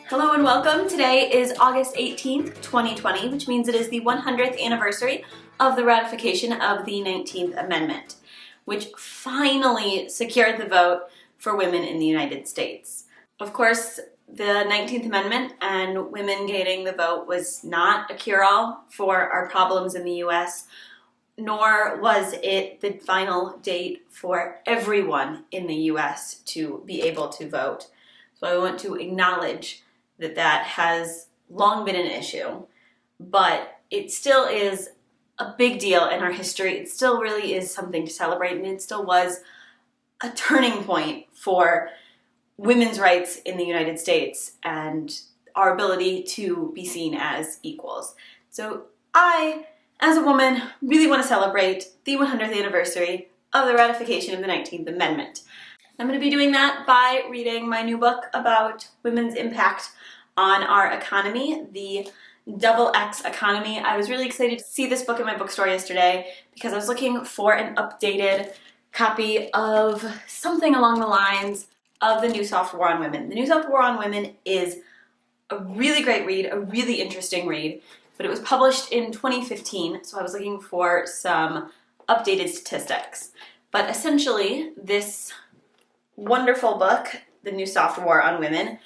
Hello and welcome. Today is August 18th, 2020, which means it is the 100th anniversary of the ratification of the 19th Amendment, which finally secured the vote for women in the United States. Of course, the 19th Amendment and women gaining the vote was not a cure-all for our problems in the US, nor was it the final date for everyone in the US to be able to vote. So I want to acknowledge that has long been an issue, but it still is a big deal in our history. It still really is something to celebrate, and it still was a turning point for women's rights in the United States and our ability to be seen as equals. So I, as a woman, really want to celebrate the 100th anniversary of the ratification of the 19th Amendment. I'm going to be doing that by reading my new book about women's impact on our economy, the XX Economy. I was really excited to see this book in my bookstore yesterday because I was looking for an updated copy of something along the lines of The New Soft War on Women. The New Soft War on Women is a really great read, a really interesting read, but it was published in 2015, so I was looking for some updated statistics. But essentially, this wonderful book, The New Soft War on Women,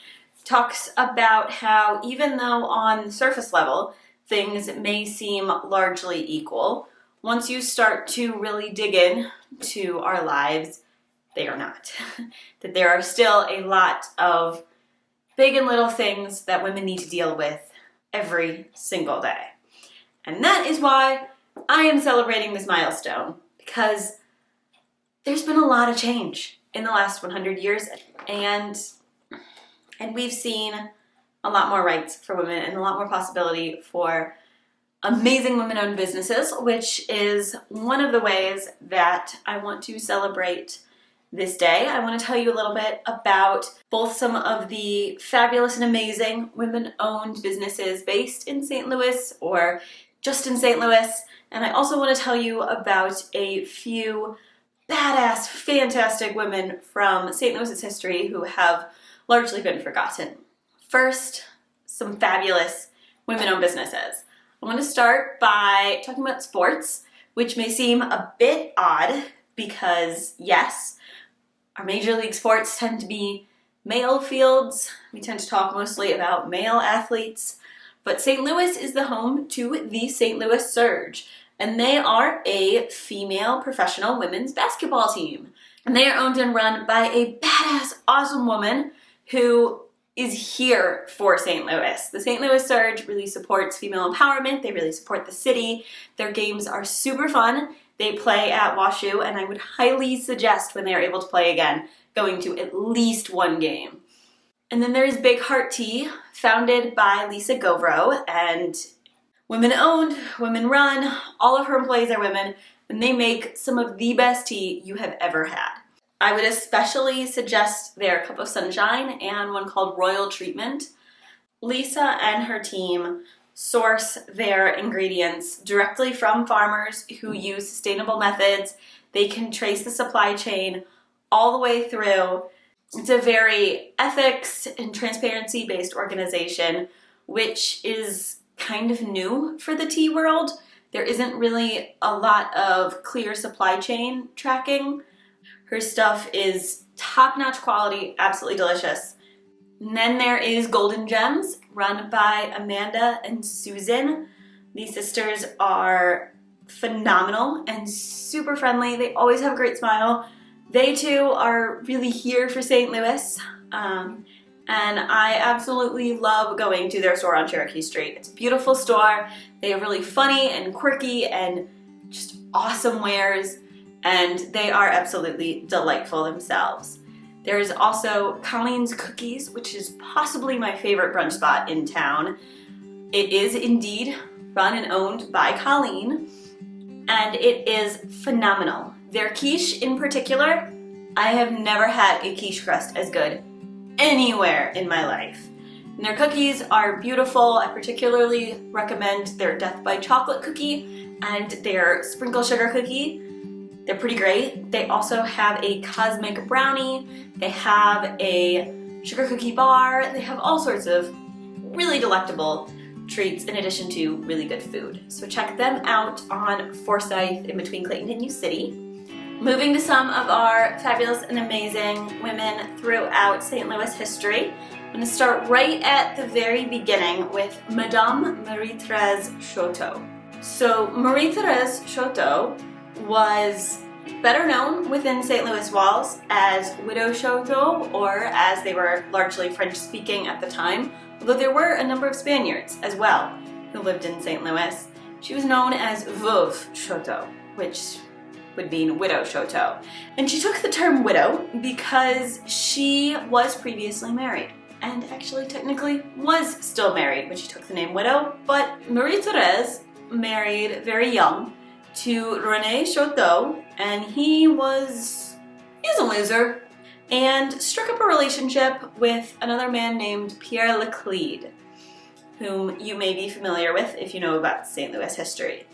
talks about how even though on the surface level things may seem largely equal, once you start to really dig in to our lives, they are not. That there are still a lot of big and little things that women need to deal with every single day. And that is why I am celebrating this milestone, because there's been a lot of change in the last 100 years, and we've seen a lot more rights for women and a lot more possibility for amazing women-owned businesses, which is one of the ways that I want to celebrate this day. I want to tell you a little bit about both some of the fabulous and amazing women-owned businesses based in St. Louis or just in St. Louis, and I also want to tell you about a few badass, fantastic women from St. Louis's history who have largely been forgotten. First, some fabulous women-owned businesses. I want to start by talking about sports, which may seem a bit odd because, yes, our major league sports tend to be male fields. We tend to talk mostly about male athletes, but St. Louis is the home to the St. Louis Surge, and they are a female professional women's basketball team. And they are owned and run by a badass, awesome woman who is here for St. Louis. The St. Louis Surge really supports female empowerment. They really support the city. Their games are super fun. They play at WashU, and I would highly suggest when they are able to play again, going to at least one game. And then there's Big Heart Tea, founded by Lisa Govro, and women-owned, women-run. All of her employees are women, and they make some of the best tea you have ever had. I would especially suggest their Cup of Sunshine and one called Royal Treatment. Lisa and her team source their ingredients directly from farmers who use sustainable methods. They can trace the supply chain all the way through. It's a very ethics and transparency based organization, which is kind of new for the tea world. There isn't really a lot of clear supply chain tracking. Her stuff is top-notch quality, absolutely delicious. And then there is Golden Gems, run by Amanda and Susan. These sisters are phenomenal and super friendly. They always have a great smile. They too are really here for St. Louis. And I absolutely love going to their store on Cherokee Street. It's a beautiful store. They are really funny and quirky and just awesome wares, and they are absolutely delightful themselves. There is also Colleen's Cookies, which is possibly my favorite brunch spot in town. It is indeed run and owned by Colleen, and it is phenomenal. Their quiche in particular, I have never had a quiche crust as good anywhere in my life. And their cookies are beautiful. I particularly recommend their Death by Chocolate cookie and their Sprinkle Sugar cookie. They're pretty great. They also have a Cosmic Brownie. They have a sugar cookie bar. They have all sorts of really delectable treats in addition to really good food. So check them out on Forsyth in between Clayton and New City. Moving to some of our fabulous and amazing women throughout St. Louis history. I'm going to start right at the very beginning with Madame Marie-Thérèse Choteau. So Marie-Thérèse Choteau was better known within St. Louis walls as Widow Choteau, or as they were largely French-speaking at the time, although there were a number of Spaniards as well who lived in St. Louis. She was known as Veuve Choteau, which would mean Widow Choteau. And she took the term widow because she was previously married, and actually technically was still married when she took the name widow, but Marie-Thérèse married very young to René Choteau, and he was a loser, and struck up a relationship with another man named Pierre Leclede, whom you may be familiar with if you know about St. Louis history.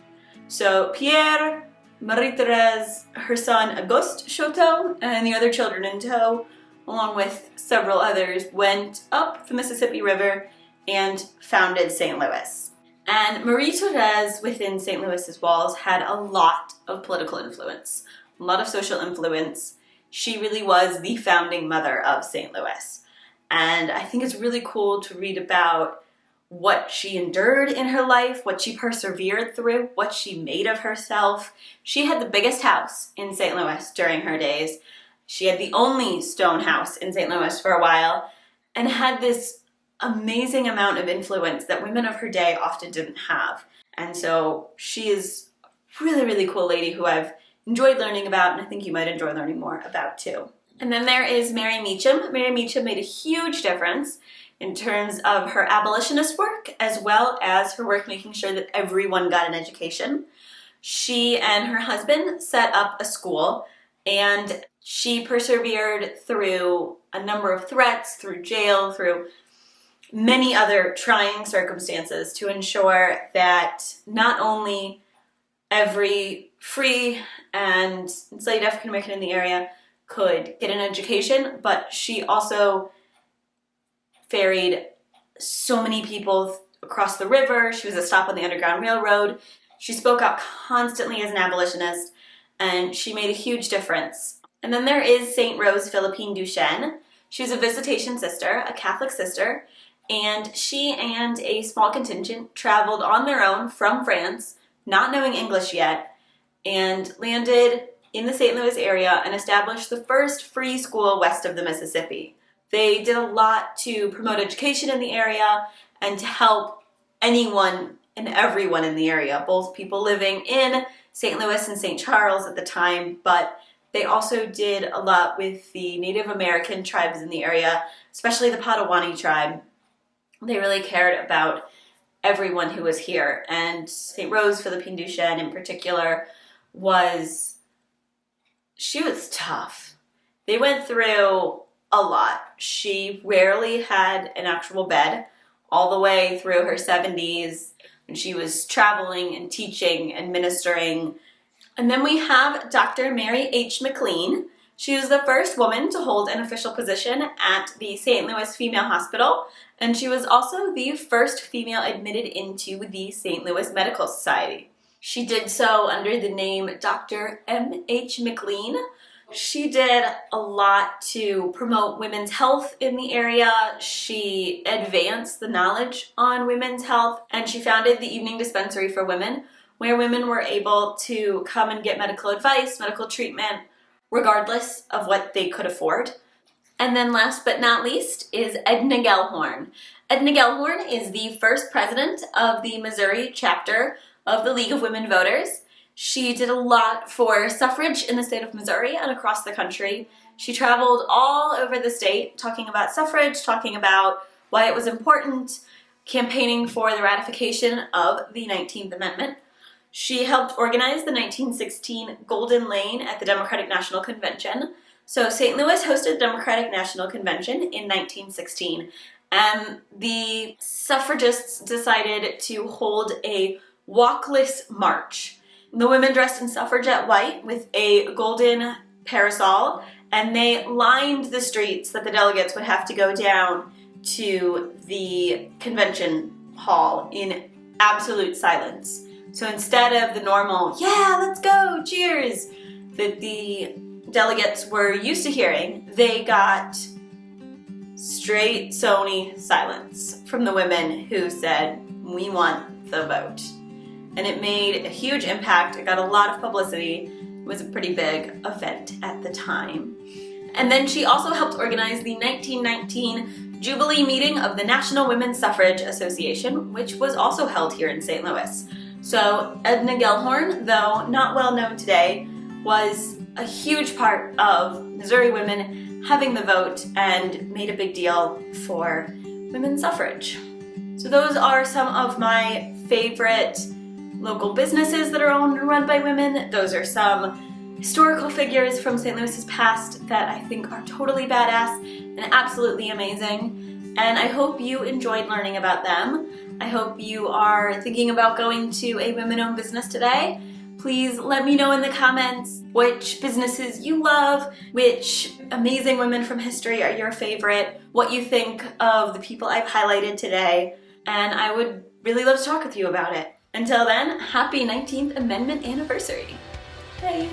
So Pierre, Marie-Thérèse, her son Auguste Choteau, and the other children in tow, along with several others, went up the Mississippi River and founded St. Louis. And Marie-Thérèse within St. Louis's walls had a lot of political influence, a lot of social influence. She really was the founding mother of St. Louis. And I think it's really cool to read about what she endured in her life, what she persevered through, what she made of herself. She had the biggest house in St. Louis during her days. She had the only stone house in St. Louis for a while, and had this amazing amount of influence that women of her day often didn't have. And so she is a really, really cool lady who I've enjoyed learning about, and I think you might enjoy learning more about too. And then there is Mary Meacham. Mary Meacham made a huge difference in terms of her abolitionist work, as well as her work making sure that everyone got an education. She and her husband set up a school, and she persevered through a number of threats, through jail, through many other trying circumstances to ensure that not only every free and enslaved African American in the area could get an education, but she also ferried so many people across the river. She was a stop on the Underground Railroad. She spoke out constantly as an abolitionist, and she made a huge difference. And then there is St. Rose Philippine Duchesne. She was a visitation sister, a Catholic sister, and she and a small contingent traveled on their own from France, not knowing English yet, and landed in the St. Louis area and established the first free school west of the Mississippi. They did a lot to promote education in the area and to help anyone and everyone in the area, both people living in St. Louis and St. Charles at the time, but they also did a lot with the Native American tribes in the area, especially the Potawatomi tribe. They really cared about everyone who was here, and St. Rose Philippine Duchesne in particular she was tough. They went through a lot. She rarely had an actual bed all the way through her 70s when she was traveling and teaching and ministering. And then we have Dr. Mary H. McLean. She was the first woman to hold an official position at the St. Louis Female Hospital, and she was also the first female admitted into the St. Louis Medical Society. She did so under the name Dr. M.H. McLean. She did a lot to promote women's health in the area. She advanced the knowledge on women's health, and she founded the Evening Dispensary for Women, where women were able to come and get medical advice, medical treatment, regardless of what they could afford. And then last but not least is Edna Gellhorn. Edna Gellhorn is the first president of the Missouri chapter of the League of Women Voters. She did a lot for suffrage in the state of Missouri and across the country. She traveled all over the state talking about suffrage, talking about why it was important, campaigning for the ratification of the 19th Amendment. She helped organize the 1916 Golden Lane at the Democratic National Convention. So St. Louis hosted the Democratic National Convention in 1916, and the suffragists decided to hold a walkless march. The women dressed in suffragette white with a golden parasol and they lined the streets that the delegates would have to go down to the convention hall in absolute silence. So instead of the normal, yeah, let's go, cheers, that the delegates were used to hearing, they got straight Sony silence from the women who said, we want the vote. And it made a huge impact. It got a lot of publicity. It was a pretty big event at the time. And then she also helped organize the 1919 Jubilee meeting of the National Women's Suffrage Association, which was also held here in St. Louis. So Edna Gellhorn, though not well known today, was a huge part of Missouri women having the vote and made a big deal for women's suffrage. So those are some of my favorite local businesses that are owned and run by women. Those are some historical figures from St. Louis's past that I think are totally badass and absolutely amazing. And I hope you enjoyed learning about them. I hope you are thinking about going to a women-owned business today. Please let me know in the comments which businesses you love, which amazing women from history are your favorite, what you think of the people I've highlighted today, and I would really love to talk with you about it. Until then, happy 19th Amendment anniversary. Bye.